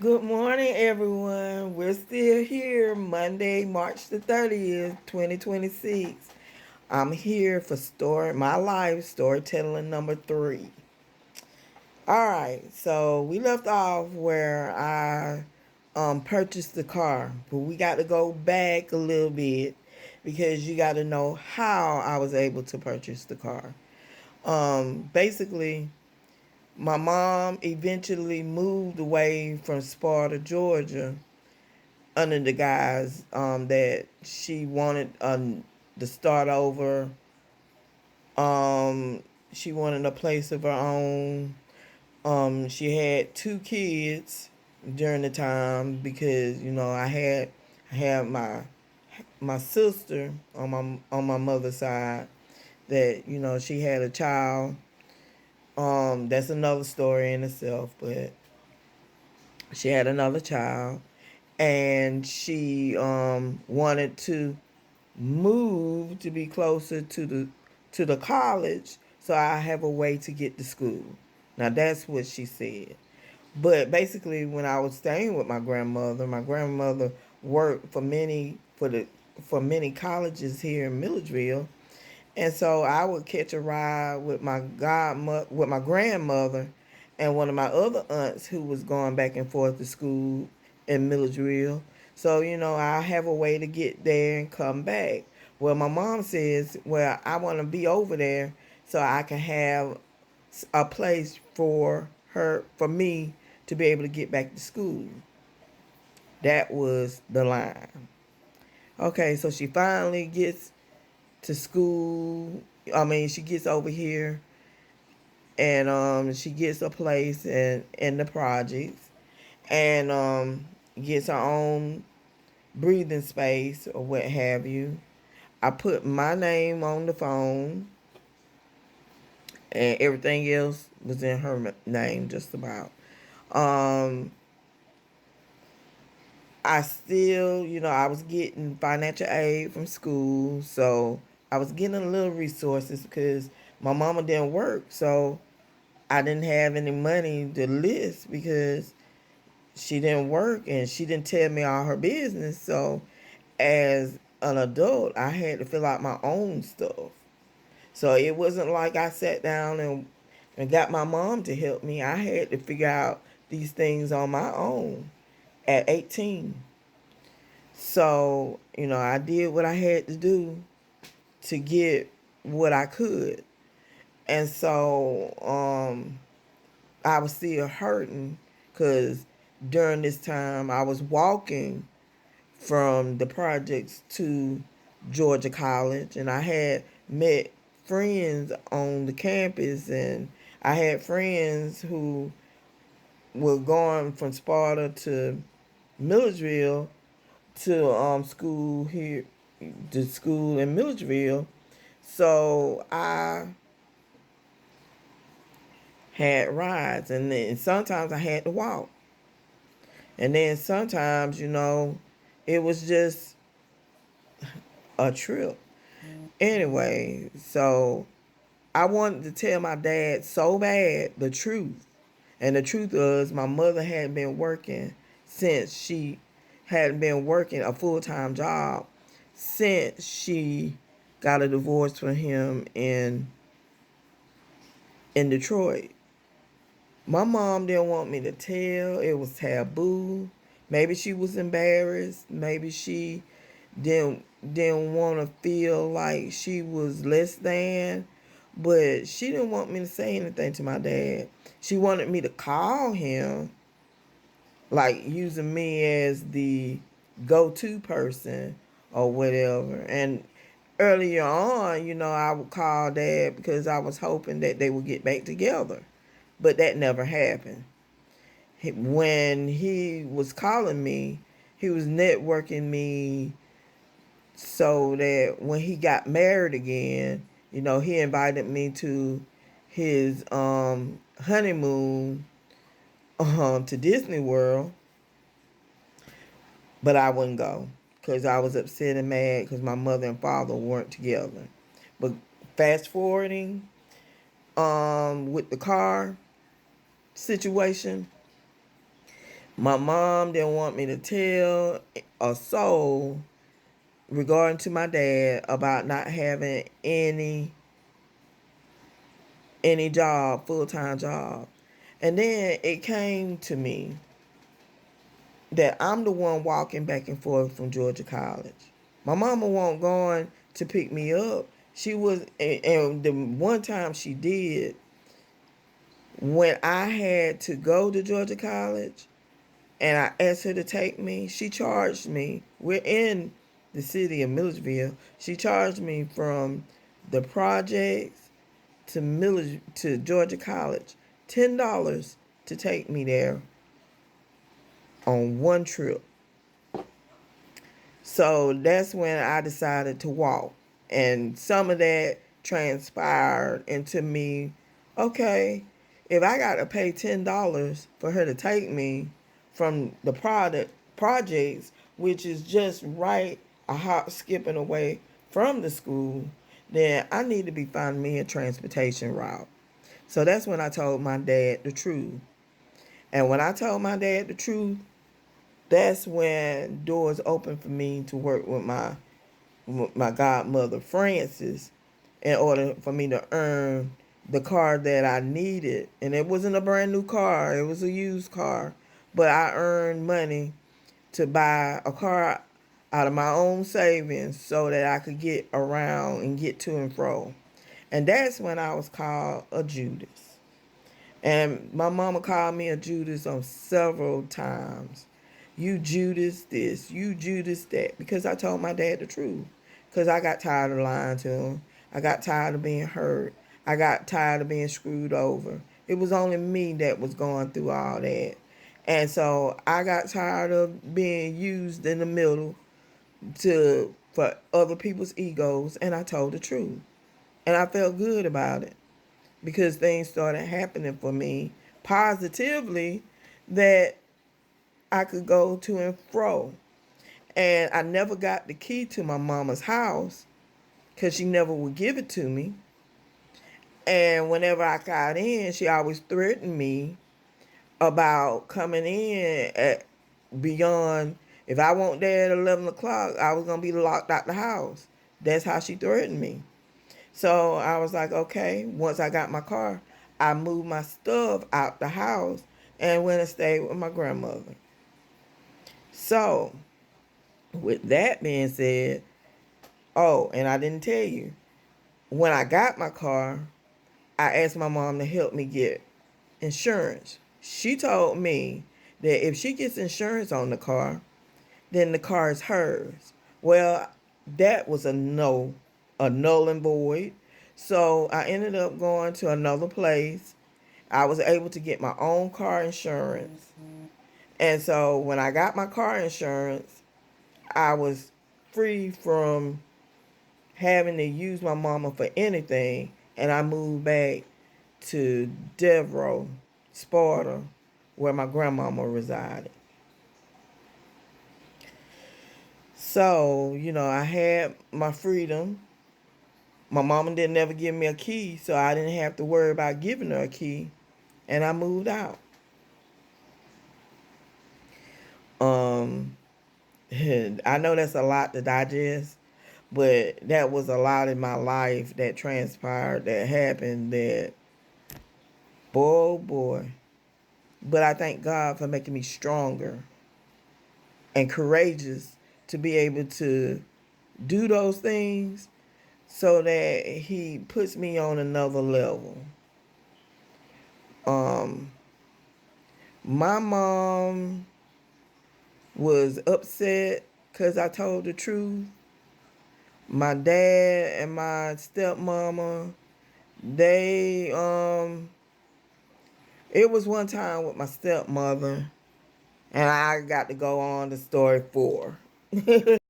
Good morning, everyone. We're still here, Monday, March the 30th, 2026. I'm here for story my life storytelling number 3. All right, so we left off where I purchased the car, but we got to go back a little bit because you got to know how I was able to purchase the car. Basically, my mom eventually moved away from Sparta, Georgia, under the guise that she wanted to start over. Um, she wanted a place of her own. She had 2 kids during the time because I had my sister on my mother's side that she had a child. That's another story in itself, but she had another child, and she wanted to move to be closer to the college so I have a way to get to school. Now that's what she said. But basically when I was staying with my grandmother worked for many colleges here in Milledgeville. And so I would catch a ride with my grandmother and one of my other aunts who was going back and forth to school in Milledgeville. So, I have a way to get there and come back. Well, my mom says, well, I want to be over there so I can have a place for me to be able to get back to school. That was the line. Okay, so she finally gets to school. I mean, she gets over here, and she gets a place in the projects, and gets her own breathing space or what have you. I put my name on the phone, and everything else was in her name, just about. Um, I still, I was getting financial aid from school, so I was getting a little resources because my mama didn't work, so I didn't have any money to list because she didn't work and she didn't tell me all her business. So as an adult, I had to fill out my own stuff. So it wasn't like I sat down and got my mom to help me. I had to figure out these things on my own at 18. So, I did what I had to do to get what I could. And so, I was still hurting because during this time I was walking from the projects to Georgia College, and I had met friends on the campus, and I had friends who were going from Sparta to Milledgeville to school here, to school in Milledgeville. So I had rides, and then sometimes I had to walk. And then sometimes, it was just a trip. Anyway, so I wanted to tell my dad so bad the truth. And the truth was, my mother had been working since she had been working a full time job since she got a divorce from him in Detroit. My mom didn't want me to tell. It was taboo. Maybe she was embarrassed. Maybe she didn't want to feel like she was less than. But she didn't want me to say anything to my dad. She wanted me to call him, like using me as the go-to person or whatever. And earlier on, I would call dad because I was hoping that they would get back together. But that never happened. When he was calling me, he was networking me so that when he got married again, he invited me to his honeymoon to Disney World, but I wouldn't go because I was upset and mad because my mother and father weren't together. But fast forwarding with the car situation, My mom didn't want me to tell a soul regarding to my dad about not having any job, full-time job. And then it came to me that I'm the one walking back and forth from Georgia College. My mama wasn't going to pick me up. She was, and the one time she did, when I had to go to Georgia College and I asked her to take me, she charged me. We're in the city of Milledgeville. She charged me from the projects to Georgia College, $10 to take me there on one trip. So that's when I decided to walk. And some of that transpired into me, okay, if I got to pay $10 for her to take me from the projects, which is just right a hop skipping away from the school, then I need to be finding me a transportation route. So that's when I told my dad the truth. And when I told my dad the truth, that's when doors opened for me to work with my godmother Frances in order for me to earn the car that I needed. And it wasn't a brand new car, it was a used car. But I earned money to buy a car out of my own savings so that I could get around and get to and fro. And that's when I was called a Judas. And my mama called me a Judas on several times. You Judas this, you Judas that. Because I told my dad the truth. Because I got tired of lying to him. I got tired of being hurt. I got tired of being screwed over. It was only me that was going through all that. And so I got tired of being used in the middle for other people's egos, and I told the truth. And I felt good about it because things started happening for me positively that I could go to and fro. And I never got the key to my mama's house because she never would give it to me. And whenever I got in, she always threatened me about coming in at beyond. If I went there at 11 o'clock, I was going to be locked out the house. That's how she threatened me. So I was like, okay, once I got my car, I moved my stuff out the house and went and stayed with my grandmother. So, with that being said, oh, and I didn't tell you, when I got my car, I asked my mom to help me get insurance. She told me that if she gets insurance on the car, then the car is hers. Well, that was a no, a null and void. So I ended up going to another place. I was able to get my own car insurance. And so when I got my car insurance, I was free from having to use my mama for anything. And I moved back to Devereaux, Sparta, where my grandmama resided. So, I had my freedom. My mama didn't ever give me a key, so I didn't have to worry about giving her a key. And I moved out. Um, I know that's a lot to digest, but that was a lot in my life that transpired, that happened, that, boy, oh boy. But I thank God for making me stronger and courageous to be able to do those things so that He puts me on another level. Um, my mom was upset because I told the truth. My dad and my stepmama, they, it was one time with my stepmother, and I got to go on to story 4.